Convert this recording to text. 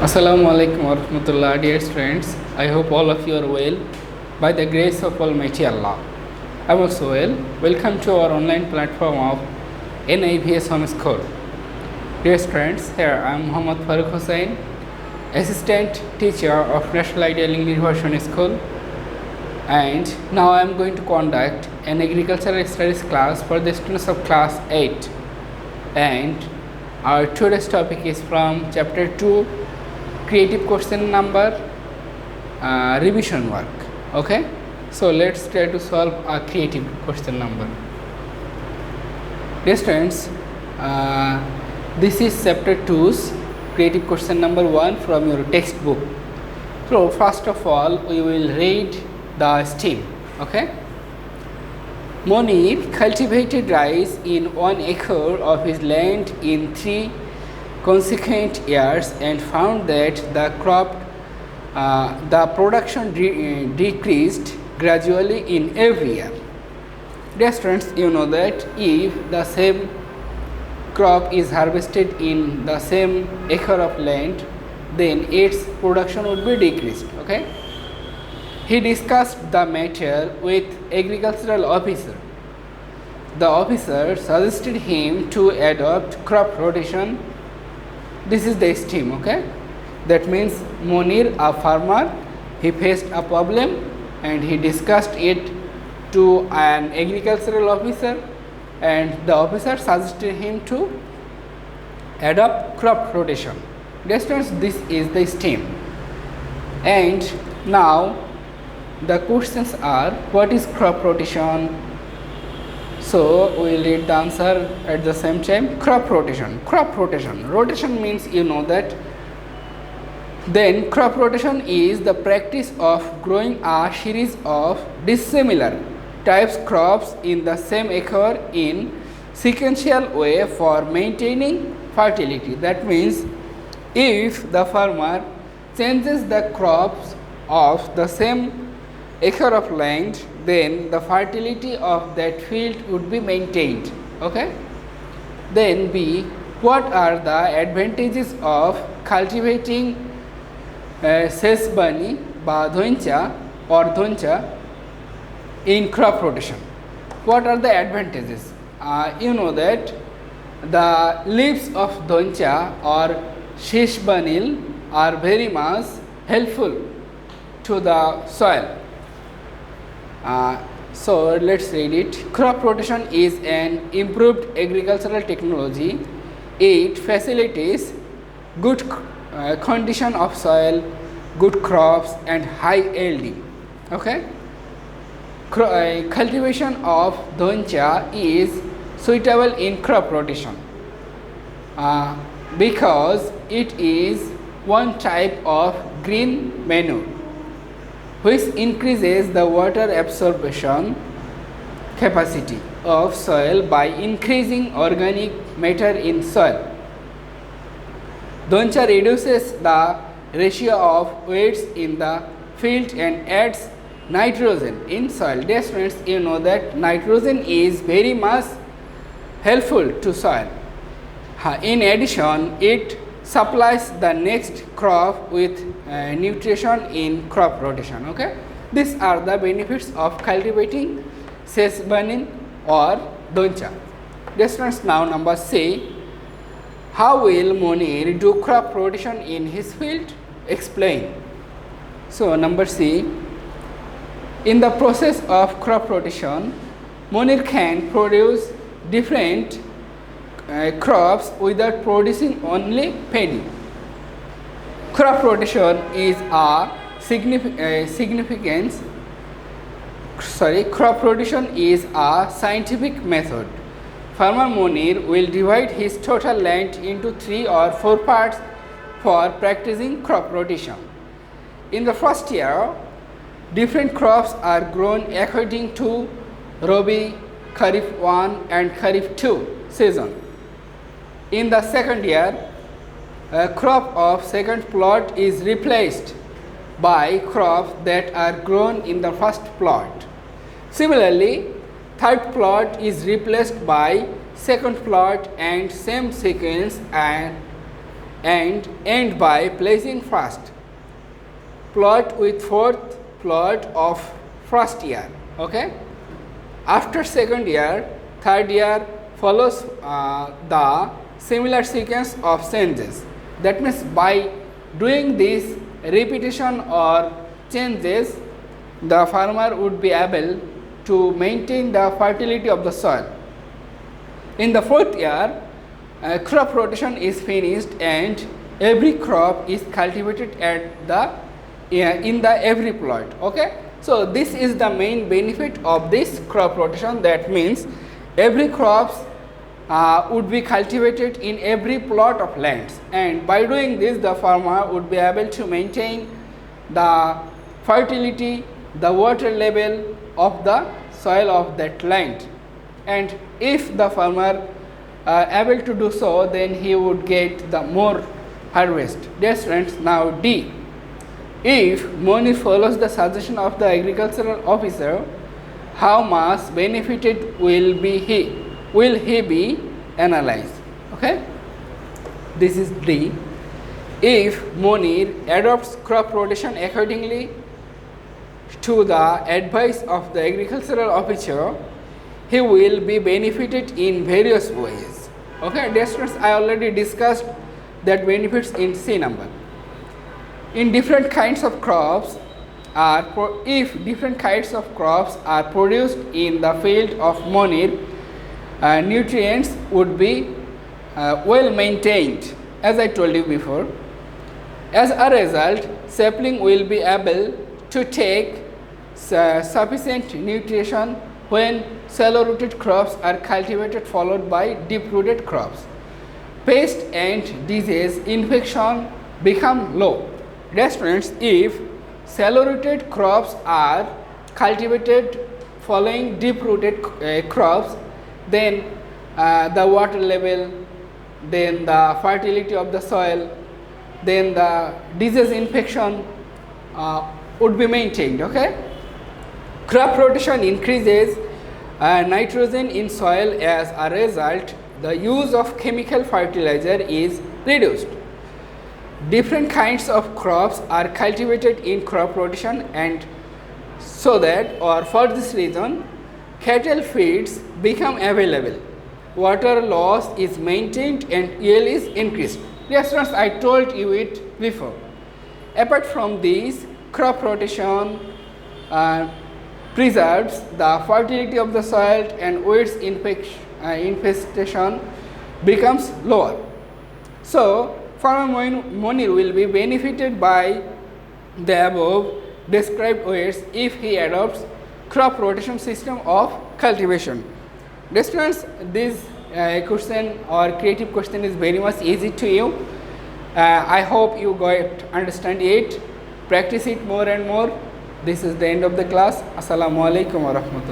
Assalamu alaikum warahmatullah, dear students. I hope all of you are well by the grace of Almighty Allah. I am also well. Welcome to our online platform of NIVS Home School. Dear students, here I am Muhammad Farooq Hussain, Assistant Teacher of National Ideal English Version School, and now I am going to conduct an agricultural studies class for the students of class 8, and our today's topic is from chapter 2, creative question number, revision work. Okay, so let's try to solve a creative question number. Dear students, this is chapter 2's creative question number 1 from your textbook. So first of all we will read the stem. Okay, Monir cultivated rice in 1 acre of his land in 3 consequent years and found that the production decreased gradually in every year. Dear students, you know that if the same crop is harvested in the same acre of land, then its production would be decreased. Okay, he discussed the matter with agricultural officer. The officer suggested him to adopt crop rotation. This is the stem. Okay, that means Monir, a farmer, he faced a problem and he discussed it to an agricultural officer, and the officer suggested him to adopt crop rotation. Distance, this is the stem. And now the questions are, what is crop rotation? So we will read the answer at the same time. Crop rotation. Crop rotation. Rotation means you know that. Then crop rotation is the practice of growing a series of dissimilar types crops in the same acre in sequential way for maintaining fertility. That means if the farmer changes the crops of the same acre of land, then the fertility of that field would be maintained. Okay. Then B, what are the advantages of cultivating sesbani ba dhoncha or dhoncha in crop rotation? What are the advantages? You know that the leaves of dhoncha or sesbanil are very much helpful to the soil. So let's read it. Crop rotation is an improved agricultural technology. It facilitates good condition of soil, good crops and high yielding. Okay. Cultivation of dhoncha is suitable in crop rotation because it is one type of green manure which increases the water absorption capacity of soil by increasing organic matter in soil. Dhoncha reduces the ratio of weights in the field and adds nitrogen in soil. Dear students, you know that nitrogen is very much helpful to soil. In addition, it supplies the next crop with nutrition in crop rotation. Okay, these are the benefits of cultivating sesbanin or dhoncha. Students, now number C, how will Monir do crop rotation in his field? Explain. So number C, in the process of crop rotation, Monir can produce different crops without producing only paddy. Crop rotation is a crop rotation is a scientific method. Farmer Monir will divide his total land into 3 or 4 parts for practicing crop rotation. In the first year, different crops are grown according to Rabi, Kharif 1 and Kharif 2 season. In the second year, a crop of second plot is replaced by crops that are grown in the first plot. Similarly, third plot is replaced by second plot and same sequence, and and end by placing first plot with fourth plot of first year. Okay. After second year, third year follows the similar sequence of changes. That means by doing this repetition or changes, the farmer would be able to maintain the fertility of the soil. In the fourth year, crop rotation is finished and every crop is cultivated at the in the every plot. Okay. So this is the main benefit of this crop rotation. That means every crops would be cultivated in every plot of lands, and by doing this the farmer would be able to maintain the fertility, the water level of the soil of that land. And if the farmer able to do so, then he would get the more harvest. Dear students, now D. If Monir follows the suggestion of the agricultural officer, how much benefited will he be analyzed? Okay, this is D. If Monir adopts crop rotation accordingly to the advice of the agricultural officer, he will be benefited in various ways. Okay, dear students, I already discussed that benefits in C number. In different kinds of crops if different kinds of crops are produced in the field of Monir, nutrients would be well maintained, as I told you before. As a result, sapling will be able to take sufficient nutrition when shallow rooted crops are cultivated followed by deep rooted crops. Pest and disease infection become low. Dear students, if shallow rooted crops are cultivated following deep rooted crops, then the water level, then the fertility of the soil, then the disease infection would be maintained. Okay. Crop rotation increases nitrogen in soil. As a result, the use of chemical fertilizer is reduced. Different kinds of crops are cultivated in crop rotation, and so that or for this reason cattle feeds become available, water loss is maintained and yield is increased. Yes, students, I told you it before. Apart from this, crop rotation preserves the fertility of the soil and weeds infestation becomes lower. So farmer Monir will be benefited by the above described ways if he adopts crop rotation system of cultivation. Dear students, this question or creative question is very much easy to you. I hope you got understand it. Practice it more and more. This is the end of the class. Assalamu alaikum wa rahmatullah.